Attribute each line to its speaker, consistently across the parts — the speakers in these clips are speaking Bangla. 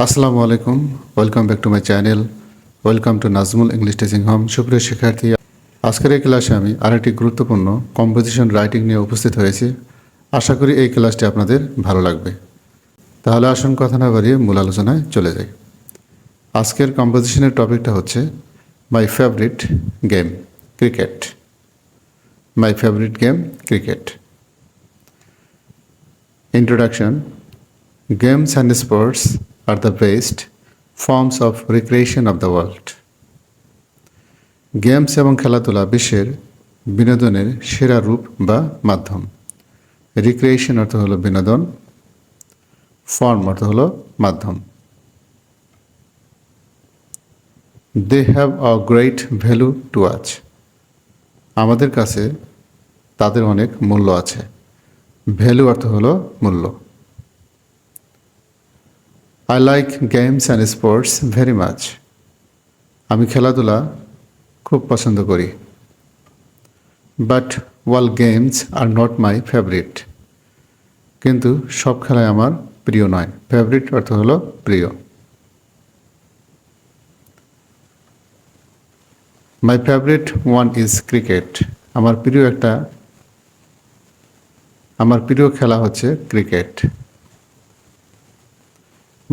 Speaker 1: আসসালামু আলাইকুম, welcome back to my channel. Welcome to Nazmul English teaching home. সুপ্রিয় শিক্ষার্থী, আজকের এই ক্লাসে আমি আরেকটি গুরুত্বপূর্ণ কম্পোজিশন রাইটিং নিয়ে উপস্থিত হয়েছি। আশা করি এই ক্লাসটি আপনাদের ভালো লাগবে। তাহলে আসুন কথা না বাড়িয়ে মূল আলোচনায় চলে যাই। আজকের কম্পোজিশনের টপিকটা হচ্ছে my favourite game cricket. My favourite game cricket. Introduction. Games and sports are the best forms of recreation of the world. Games এবং খেলাধুলা বিশ্বের বিনোদনের সেরা রূপ বা মাধ্যম। রিক্রিয়েশন অর্থ হলো বিনোদন, ফর্ম অর্থ হলো মাধ্যম। They have a great value to us. আমাদের কাছে তাদের অনেক মূল্য আছে। ভ্যালু অর্থ হলো মূল্য। I like games and sports very much. আমি খেলাধুলা খুব পছন্দ করি। But all games are not my favorite. কিন্তু সব খেলাই আমার প্রিয় নয়। ফেভারিট অর্থ হলো প্রিয়। My favorite one is cricket. আমার প্রিয় খেলা হচ্ছে cricket.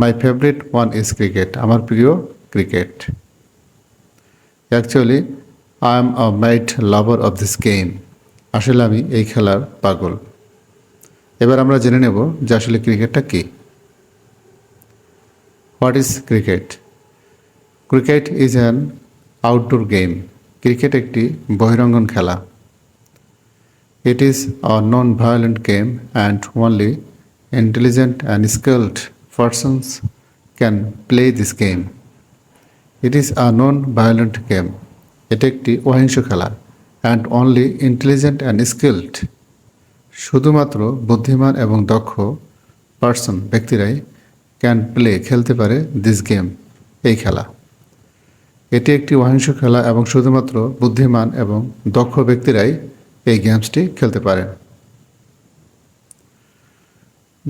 Speaker 1: My favorite one is cricket. আমার প্রিয় cricket. Actually, I am a mad lover of this game. আসলে আমি এই খেলার পাগল। এবার আমরা জেনে নেব যে আসলে ক্রিকেটটা কি। What is cricket? Cricket is an outdoor game. Cricket একটি বহিরঙ্গন খেলা। It is a non-violent game and only intelligent and skilled persons can play this game. It is a non-violent game. এটি একটি অহিংস খেলা and only intelligent and skilled. শুধুমাত্র বুদ্ধিমান এবং দক্ষ পার্সন ব্যক্তিরাই ক্যান প্লে খেলতে পারে দিস গেম এই খেলা। এটি একটি অহিংস খেলা এবং শুধুমাত্র বুদ্ধিমান এবং দক্ষ ব্যক্তিরাই এই গেমসটি খেলতে পারেন।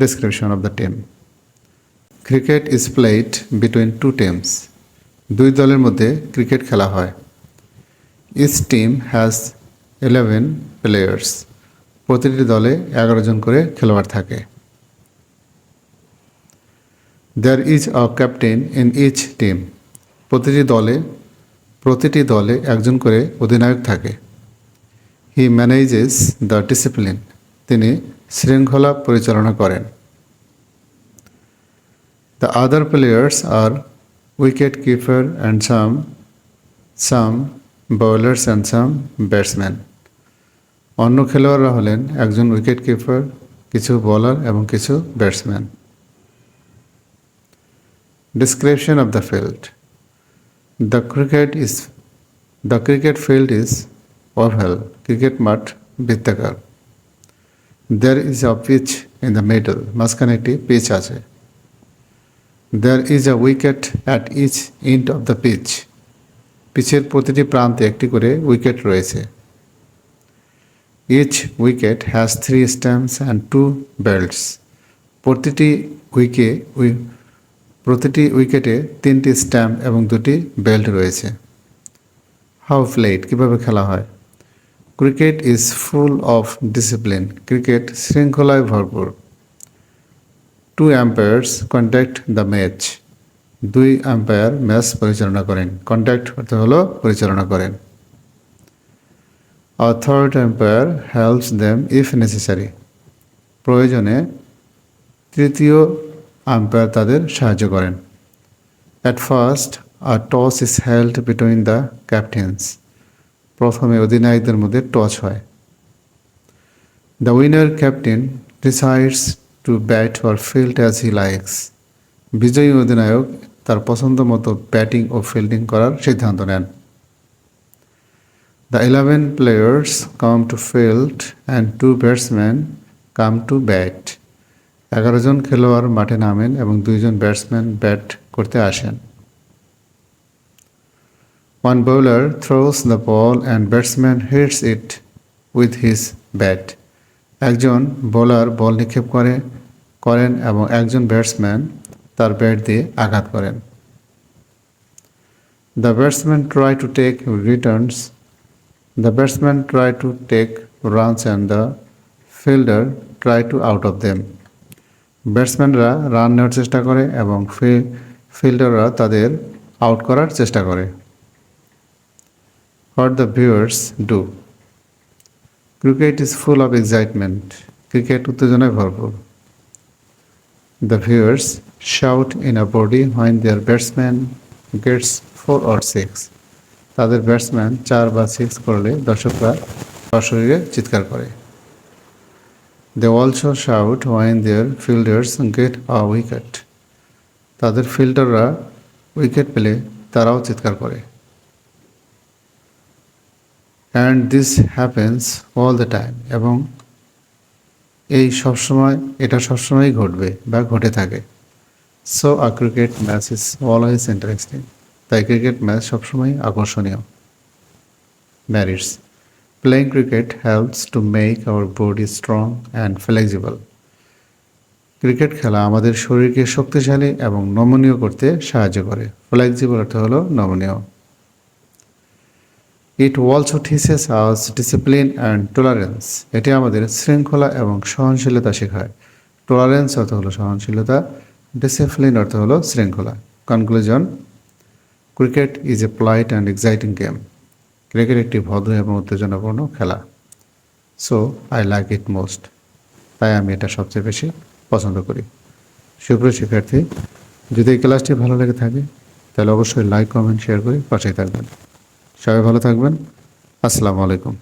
Speaker 1: Description of the team. Cricket is played between two teams. দুই দলের মধ্যে ক্রিকেট খেলা হয়। Each team has 11 players. প্রতিটি দলে 11 জন করে খেলোয়াড় থাকে। There is a captain in each team. প্রতিটি দলে একজন করে অধিনায়ক থাকে। He manages the discipline. তিনি শৃঙ্খলা পরিচালনা করেন। The other players are wicket keeper and some bowlers and some batsmen. অন্য খেলোয়াড়রা হলেন একজন উইকেট কিপার, কিছু বোলার এবং কিছু batsman. Description of the field. The cricket field is oval. Cricket মাঠ বৃত্তাকার। There is a pitch in the middle. মাঝখানে একটি পিচ আছে। There is a wicket at each end of the pitch. পিচের প্রতিটি প্রান্তে একটি করে উইকেট রয়েছে। Each wicket has 3 stumps and 2 belts. প্রতিটি উইকেটে 3টি স্ট্যাম্প এবং 2টি বেল্ট রয়েছে। How played? কিভাবে খেলা হয়? Cricket is full of discipline. Cricket শৃঙ্খলায় ভরপুর। 2 umpires conduct the match. 2 umpire match পরিচালনা করেন। কন্ডাক্ট অর্থ হলো পরিচালনা করেন। A third umpire helps them if necessary. প্রয়োজনে তৃতীয় আম্পায়ার তাদের সাহায্য করেন। At first, a toss is held between the captains. প্রথমে অধিনায়কদের মধ্যে টস হয়। The winner captain decides to bat or field as he likes. বিজয়ী অধিনায়ক তার পছন্দ মতো ব্যাটিং ও ফিল্ডিং করার সিদ্ধান্ত নেন। The 11 players come to field and 2 batsmen come to bat. 11 জন খেলোয়াড় মাঠে নামেন এবং 2 জন ব্যাটসম্যান ব্যাট করতে আসেন। One bowler throws the ball and batsman hits it with his bat. একজন বোলার বল নিক্ষেপ করেন এবং একজন ব্যাটসম্যান তার ব্যাট দিয়ে আঘাত করেন। The batsman try to take returns. The batsman try to take runs and the fielder try to out of them. ব্যাটসম্যানরা রান নেওয়ার চেষ্টা করে এবং ফিল্ডাররা তাদের আউট করার চেষ্টা করে। What the viewers do. Cricket is full of excitement. Cricket উত্তেজনায় ভরপুর। The viewers shout in a body when their batsman gets 4 or 6. তাদের ব্যাটসম্যান 4 বা 6 করলে দর্শকরা সশরীরে চিৎকার করে। They also shout when their fielders get a wicket. তাদের ফিল্ডাররা উইকেট পেলে তারাও চিৎকার করে। And this happens all the time. এবং এটা সবসময় ঘটবে বা ঘটে থাকে। So a cricket match is always interesting. তাই ক্রিকেট ম্যাচ সবসময় আকর্ষণীয়। Merits. Playing cricket helps to make our body strong and flexible. Cricket খেলা আমাদের শরীরকে শক্তিশালী এবং নমনীয় করতে সাহায্য করে। ফ্লেক্সিবল অর্থ হলো নমনীয়। It also teaches us discipline and tolerance. এটি আমাদের শৃঙ্খলা এবং সহনশীলতা শেখায়। টলারেন্স অর্থ হলো সহনশীলতা, ডিসিপ্লিন অর্থ হলো শৃঙ্খলা। Conclusion, cricket is a polite and exciting game. Cricket একটি ভদ্র এবং উত্তেজনাপূর্ণ খেলা। So I like it most. তাই আমি এটা সবচেয়ে বেশি পছন্দ করি। সুপ্রিয় শিক্ষার্থী, যদি এই ক্লাসটি ভালো লেগে থাকে তাহলে অবশ্যই লাইক, কমেন্ট, শেয়ার করে পাশেই থাকবেন। সবাই ভালো থাকবেন। আসসালামু আলাইকুম।